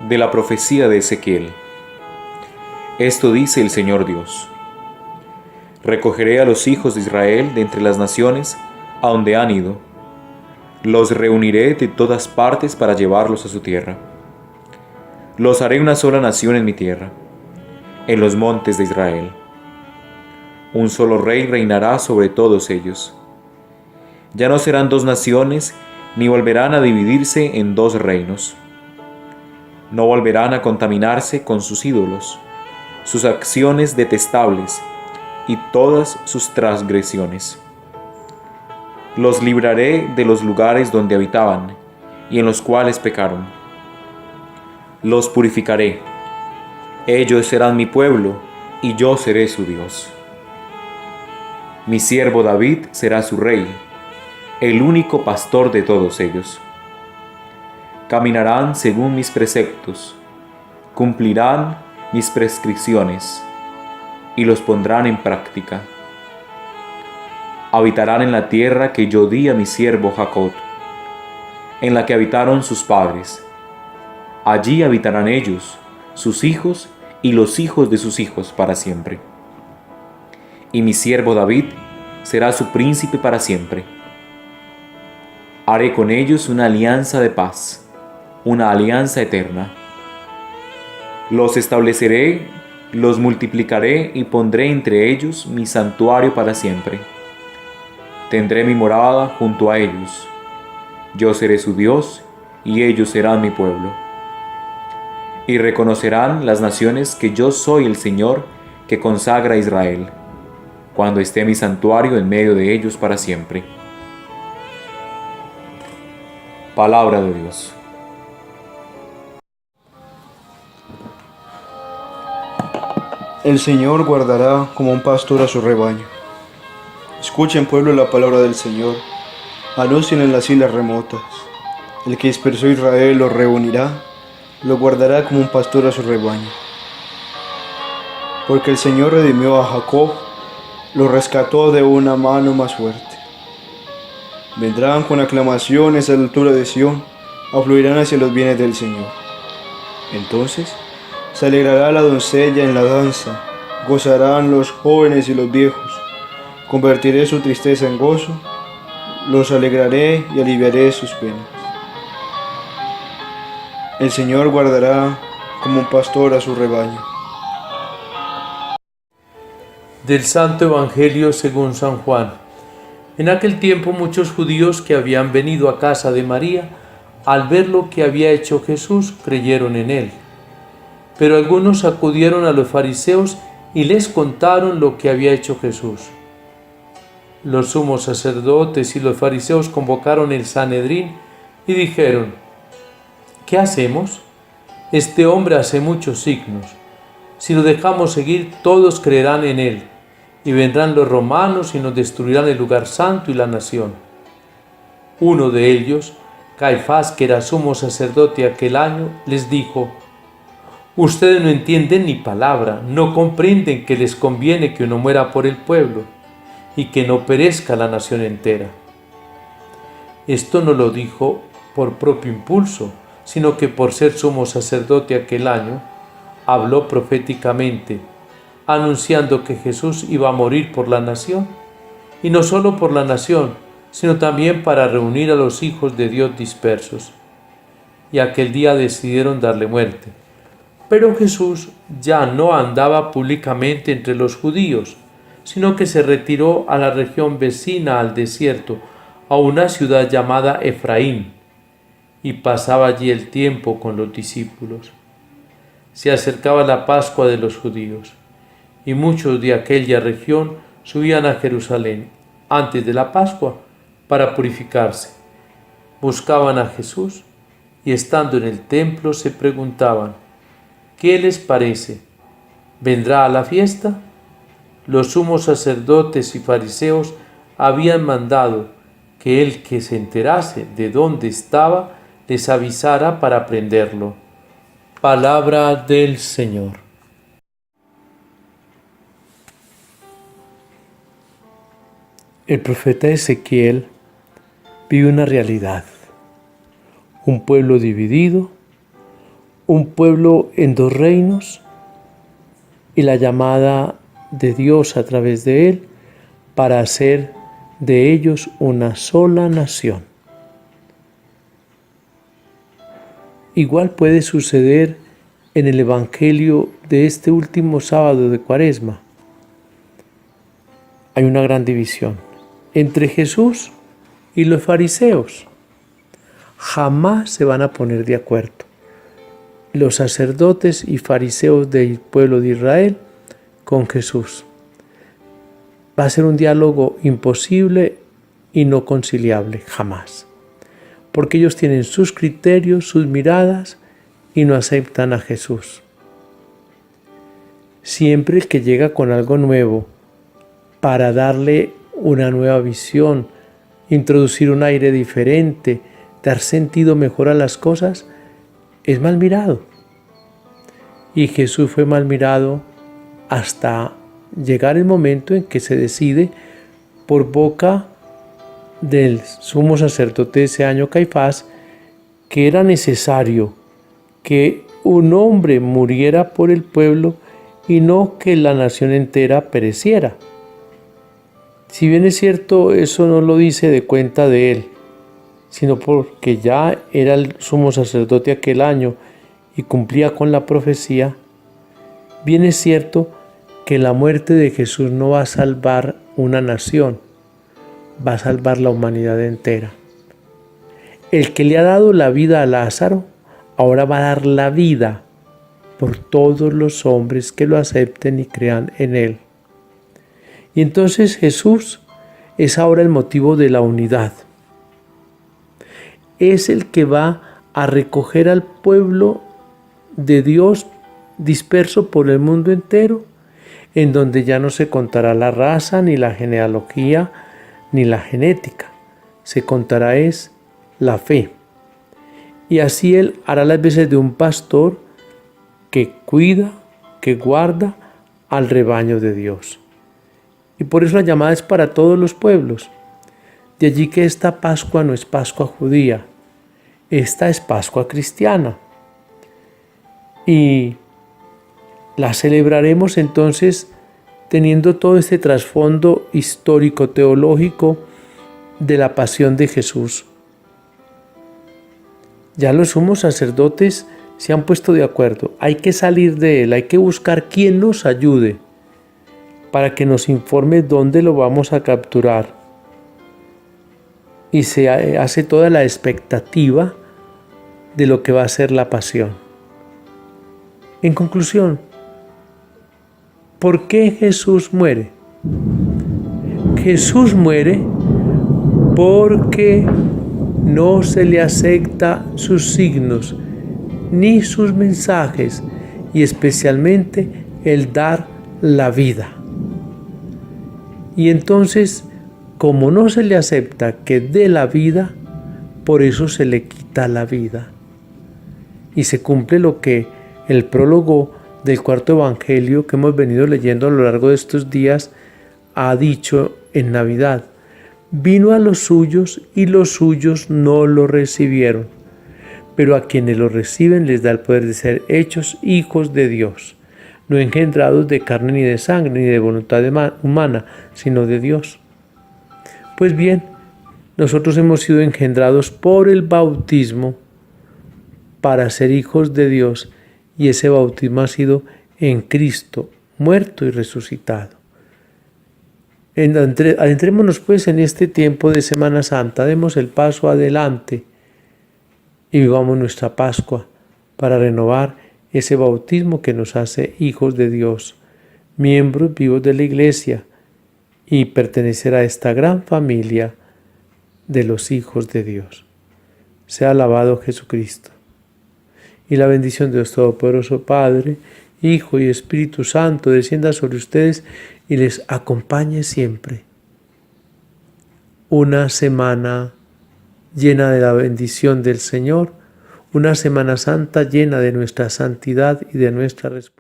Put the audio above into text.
De la profecía de Ezequiel. Esto dice el Señor Dios: Recogeré a los hijos de Israel de entre las naciones a donde han ido. Los reuniré de todas partes para llevarlos a su tierra. Los haré una sola nación en mi tierra, en los montes de Israel. Un solo rey reinará sobre todos ellos. Ya no serán dos naciones, ni volverán a dividirse en dos reinos. No volverán a contaminarse con sus ídolos, sus acciones detestables y todas sus transgresiones. Los libraré de los lugares donde habitaban y en los cuales pecaron. Los purificaré. Ellos serán mi pueblo y yo seré su Dios. Mi siervo David será su rey, el único pastor de todos ellos. Caminarán según mis preceptos, cumplirán mis prescripciones y los pondrán en práctica. Habitarán en la tierra que yo di a mi siervo Jacob, en la que habitaron sus padres. Allí habitarán ellos, sus hijos y los hijos de sus hijos para siempre. Y mi siervo David será su príncipe para siempre. Haré con ellos una alianza de paz, una alianza eterna. Los estableceré, los multiplicaré y pondré entre ellos mi santuario para siempre. Tendré mi morada junto a ellos. Yo seré su Dios y ellos serán mi pueblo. Y reconocerán las naciones que yo soy el Señor que consagra a Israel, cuando esté mi santuario en medio de ellos para siempre. Palabra de Dios. El Señor guardará como un pastor a su rebaño. Escuchen, pueblo, la palabra del Señor. Anuncien en las islas remotas. El que dispersó a Israel lo reunirá, lo guardará como un pastor a su rebaño. Porque el Señor redimió a Jacob, lo rescató de una mano más fuerte. Vendrán con aclamaciones a la altura de Sión, afluirán hacia los bienes del Señor. Entonces se alegrará la doncella en la danza, gozarán los jóvenes y los viejos. Convertiré su tristeza en gozo, los alegraré y aliviaré sus penas. El Señor guardará como un pastor a su rebaño. Del Santo Evangelio según San Juan. En aquel tiempo muchos judíos que habían venido a casa de María, al ver lo que había hecho Jesús, creyeron en él. Pero algunos acudieron a los fariseos y les contaron lo que había hecho Jesús. Los sumos sacerdotes y los fariseos convocaron el Sanedrín y dijeron: ¿qué hacemos? Este hombre hace muchos signos. Si lo dejamos seguir, todos creerán en él, y vendrán los romanos y nos destruirán el lugar santo y la nación. Uno de ellos, Caifás, que era sumo sacerdote aquel año, les dijo: ustedes no entienden ni palabra, no comprenden que les conviene que uno muera por el pueblo y que no perezca la nación entera. Esto no lo dijo por propio impulso, sino que por ser sumo sacerdote aquel año, habló proféticamente, anunciando que Jesús iba a morir por la nación, y no solo por la nación, sino también para reunir a los hijos de Dios dispersos. Y aquel día decidieron darle muerte. Pero Jesús ya no andaba públicamente entre los judíos, sino que se retiró a la región vecina al desierto, a una ciudad llamada Efraín, y pasaba allí el tiempo con los discípulos. Se acercaba la Pascua de los judíos, y muchos de aquella región subían a Jerusalén antes de la Pascua para purificarse. Buscaban a Jesús y estando en el templo se preguntaban: ¿qué les parece? ¿Vendrá a la fiesta? Los sumos sacerdotes y fariseos habían mandado que el que se enterase de dónde estaba les avisara para prenderlo. Palabra del Señor. El profeta Ezequiel vive una realidad: un pueblo dividido, un pueblo en dos reinos y la llamada de Dios a través de él para hacer de ellos una sola nación. Igual puede suceder en el Evangelio de este último sábado de Cuaresma. Hay una gran división entre Jesús y los fariseos. Jamás se van a poner de acuerdo los sacerdotes y fariseos del pueblo de Israel con Jesús. Va a ser un diálogo imposible y no conciliable, jamás. Porque ellos tienen sus criterios, sus miradas y no aceptan a Jesús. Siempre el que llega con algo nuevo para darle una nueva visión, introducir un aire diferente, dar sentido mejor a las cosas, es mal mirado. Y Jesús fue mal mirado hasta llegar el momento en que se decide por boca del sumo sacerdote de ese año, Caifás, que era necesario que un hombre muriera por el pueblo y no que la nación entera pereciera. Si bien es cierto, eso no lo dice de cuenta de él, sino porque ya era el sumo sacerdote aquel año y cumplía con la profecía. Bien es cierto que la muerte de Jesús no va a salvar una nación, va a salvar la humanidad entera. El que le ha dado la vida a Lázaro, ahora va a dar la vida por todos los hombres que lo acepten y crean en él. Y entonces Jesús es ahora el motivo de la unidad. Es el que va a recoger al pueblo de Dios disperso por el mundo entero, en donde ya no se contará la raza, ni la genealogía, ni la genética. Se contará es la fe. Y así Él hará las veces de un pastor que cuida, que guarda al rebaño de Dios. Y por eso la llamada es para todos los pueblos. De allí que esta Pascua no es Pascua judía, esta es Pascua cristiana. Y la celebraremos entonces teniendo todo este trasfondo histórico, teológico de la pasión de Jesús. Ya los sumos sacerdotes se han puesto de acuerdo. Hay que salir de él, hay que buscar quien nos ayude para que nos informe dónde lo vamos a capturar. Y se hace toda la expectativa de lo que va a ser la pasión. En conclusión, ¿por qué Jesús muere? Jesús muere porque no se le acepta sus signos ni sus mensajes, y especialmente el dar la vida. Y entonces, como no se le acepta que dé la vida, por eso se le quita la vida. Y se cumple lo que el prólogo del cuarto evangelio que hemos venido leyendo a lo largo de estos días ha dicho en Navidad. Vino a los suyos y los suyos no lo recibieron, pero a quienes lo reciben les da el poder de ser hechos hijos de Dios, no engendrados de carne ni de sangre ni de voluntad humana, sino de Dios. Pues bien, nosotros hemos sido engendrados por el bautismo para ser hijos de Dios, y ese bautismo ha sido en Cristo, muerto y resucitado. Adentrémonos pues en este tiempo de Semana Santa, demos el paso adelante y vivamos nuestra Pascua para renovar ese bautismo que nos hace hijos de Dios, miembros vivos de la Iglesia, y pertenecer a esta gran familia de los hijos de Dios. Sea alabado Jesucristo. Y la bendición de Dios Todopoderoso, Padre, Hijo y Espíritu Santo, descienda sobre ustedes y les acompañe siempre. Una semana llena de la bendición del Señor, una Semana Santa llena de nuestra santidad y de nuestra respuesta.